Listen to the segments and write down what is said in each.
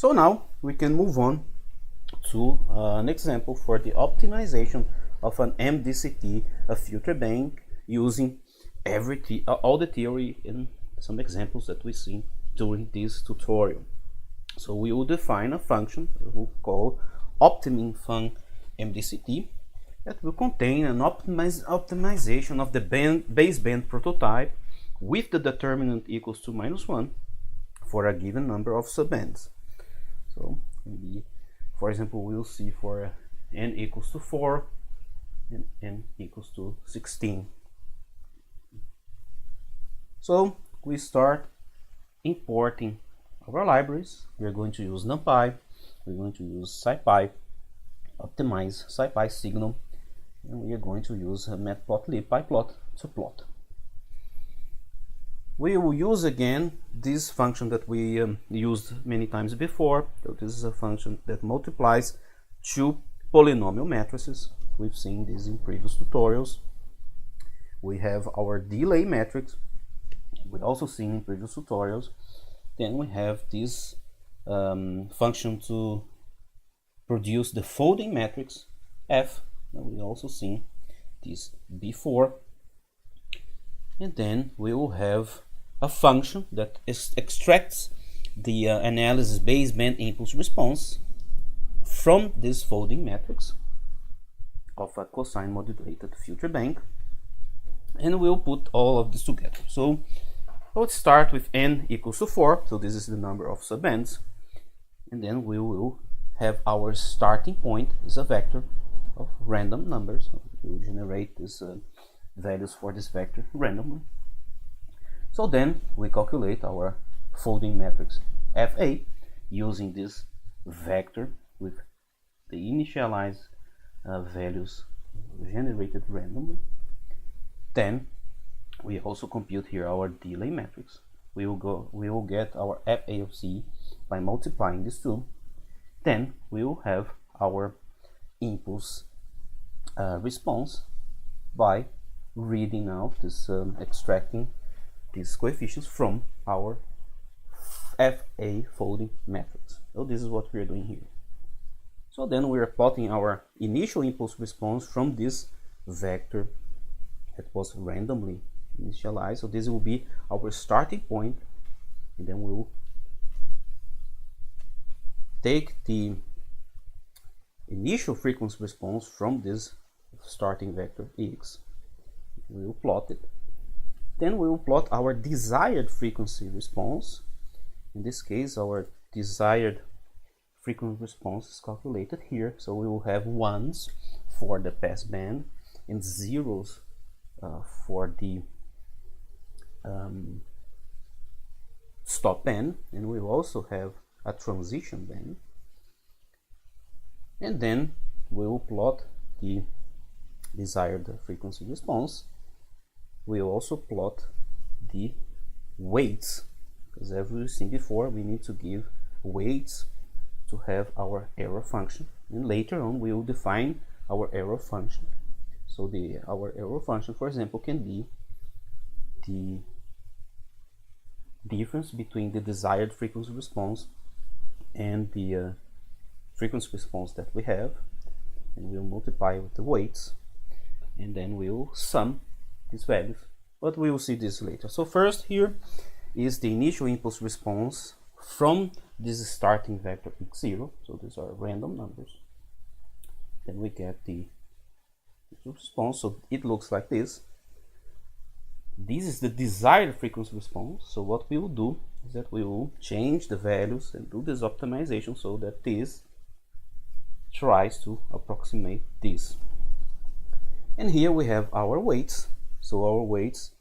So now we can move on to an example for the optimization of an MDCT, a filter bank, using all the theory and some examples that we see during this tutorial. So we will define a function we'll call optimum_func MDCT that will contain an optimization of the baseband prototype with the determinant equals to -1 for a given number of subbands. So maybe, for example, we'll see for n equals to 4 and n equals to 16. So we start importing our libraries. We're going to use NumPy, we're going to use SciPy, optimize SciPy signal, and we are going to use matplotlib pyplot to plot. We will use again this function that we used many times before. So this is a function that multiplies two polynomial matrices. We've seen this in previous tutorials. We have our delay matrix, we also seen in previous tutorials. Then we have this function to produce the folding matrix F, and we also seen this before. And then we will have a function that extracts the analysis baseband impulse response from this folding matrix of a cosine modulated filter bank, and we'll put all of this together. So let's start with n equals to 4, so this is the number of subbands, and then we will have our starting point is a vector of random numbers. So we will generate these values for this vector randomly. So then we calculate our folding matrix Fa using this vector with the initialized values generated randomly. Then we also compute here our delay matrix. We will get our Fa of c by multiplying these two. Then we will have our impulse response by reading out this extracting these coefficients from our Fa folding matrix. So this is what we are doing here. So then we are plotting our initial impulse response from this vector that was randomly initialized. So this will be our starting point, and then we will take the initial frequency response from this starting vector x. We will plot it. Then we will plot our desired frequency response. In this case, our desired frequency response is calculated here. So we will have 1s for the passband and 0s for the stop band, and we will also have a transition band. And then we will plot the desired frequency response. We will also plot the weights, because as we've seen before, we need to give weights to have our error function, and later on we will define our error function. So our error function, for example, can be the difference between the desired frequency response and the frequency response that we have, and we'll multiply with the weights, and then we'll sum these values, but we will see this later. So first, here is the initial impulse response from this starting vector x0, so these are random numbers. Then we get the response, so it looks like this. This is the desired frequency response. So what we will do is that we will change the values and do this optimization so that this tries to approximate this. And here we have our weights. So our weights,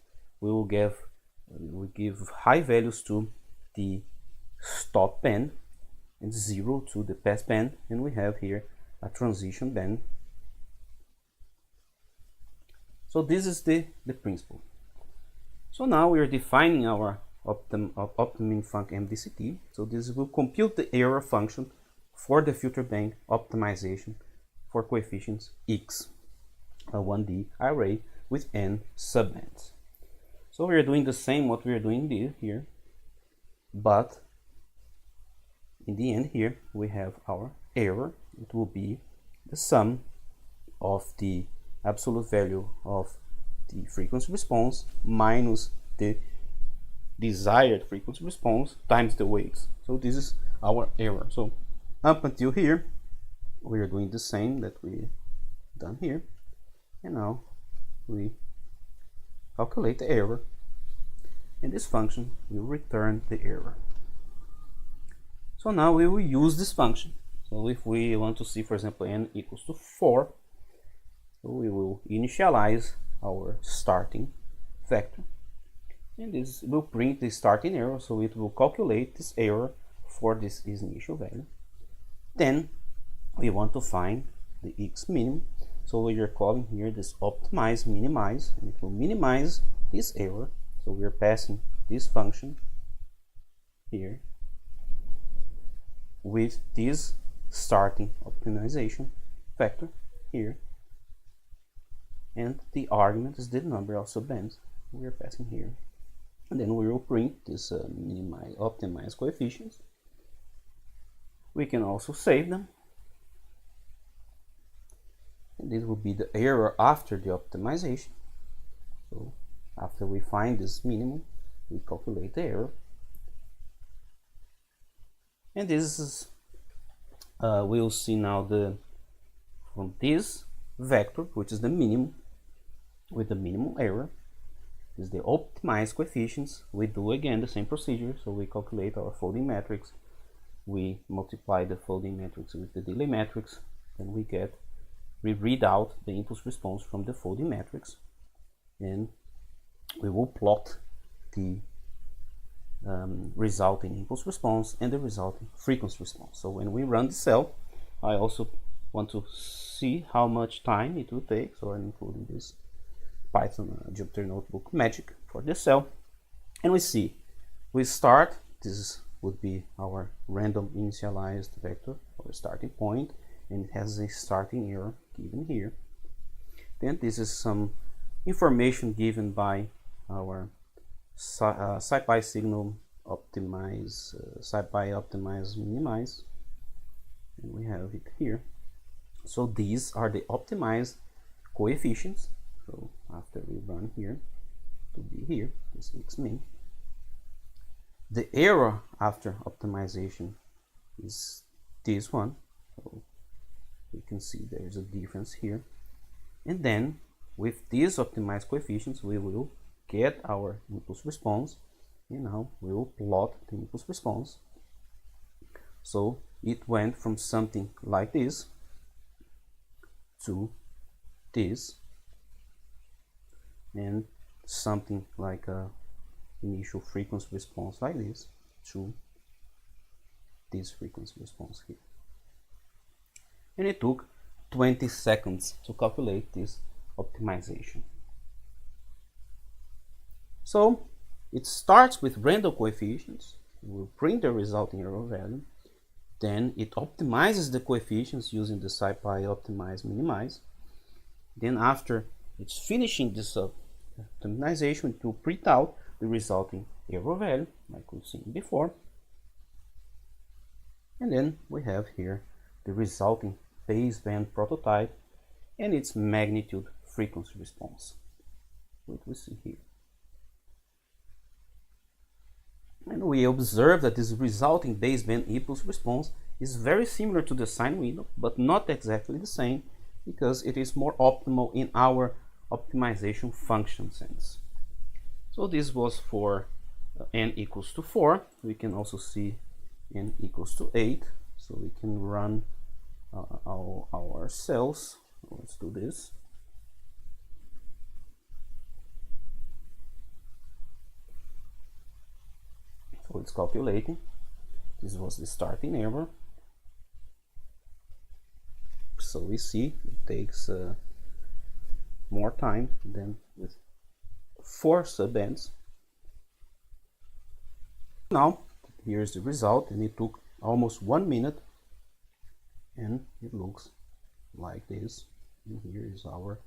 we give high values to the stop band and 0 to the pass band, and we have here a transition band. So this is the principle. So now we are defining our optimum_func MDCT. So this will compute the error function for the filter bank optimization for coefficients x, a 1D array with n subbands. So we are doing the same what we are doing here, but in the end here we have our error. It will be the sum of the absolute value of the frequency response minus the desired frequency response times the weights. So this is our error. So up until here we are doing the same that we done here, and now we calculate the error, and this function will return the error. So now we will use this function. So if we want to see, for example, n equals to 4, so we will initialize our starting vector, and this will print the starting error, so it will calculate this error for this initial value. Then we want to find the x minimum, so we are calling here this optimize minimize, and it will minimize this error. So we are passing this function here with this starting optimization vector here, and the argument is the number of subbands we are passing here, and then we will print this minimize optimize coefficients. We can also save them, and this will be the error after the optimization. So after we find this minimum, we calculate the error, and this is we'll see now from this vector, which is the minimum with the minimum error, is the optimized coefficients. We do again the same procedure, so we calculate our folding matrix, we multiply the folding matrix with the delay matrix, and we read out the impulse response from the folding matrix, and we will plot the resulting impulse response and the resulting frequency response. So when we run the cell, I also want to see how much time it will take, so I'm including this Python Jupyter Notebook magic for this cell, and we see we start, this would be our random initialized vector or starting point, and it has a starting error given here. Then this is some information given by our SciPy signal optimize, SciPy optimize minimize, and we have it here. So these are the optimized coefficients. So after we run here, to be here, this x min. The error after optimization is this one, so you can see there is a difference here. And then with these optimized coefficients, we will get our impulse response, and now we will plot the impulse response. So it went from something like this to this, and something like a initial frequency response like this to this frequency response here. And it took 20 seconds to calculate this optimization. So it starts with random coefficients, we'll print the resulting error value, then it optimizes the coefficients using the SciPy optimize minimize. Then after it's finishing this optimization, it will print out the resulting error value like we've seen before, and then we have here the resulting baseband prototype and its magnitude frequency response, which we see here. And we observe that this resulting baseband impulse response is very similar to the sine window, but not exactly the same, because it is more optimal in our optimization function sense. So this was for n equals to 4. We can also see n equals to 8, so we can run our cells. Let's do this. So it's calculating. This was the starting error. So we see it takes more time than with 4 subbands. Now here's the result, and it took almost 1 minute, and it looks like this. And here is our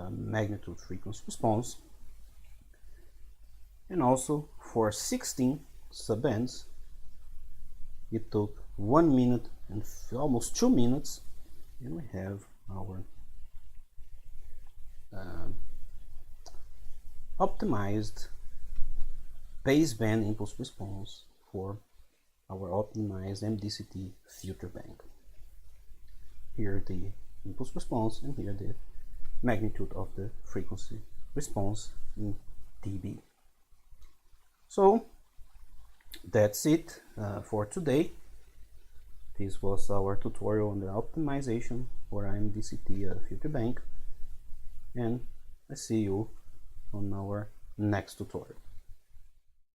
magnitude frequency response. And also for 16 subbands, It took 1 minute and almost 2 minutes, and we have our optimized baseband impulse response for our optimized MDCT filter bank. Here the impulse response, and here the magnitude of the frequency response in dB. So that's it for today. This was our tutorial on the optimization for MDCT filter bank, and I see you on our next tutorial.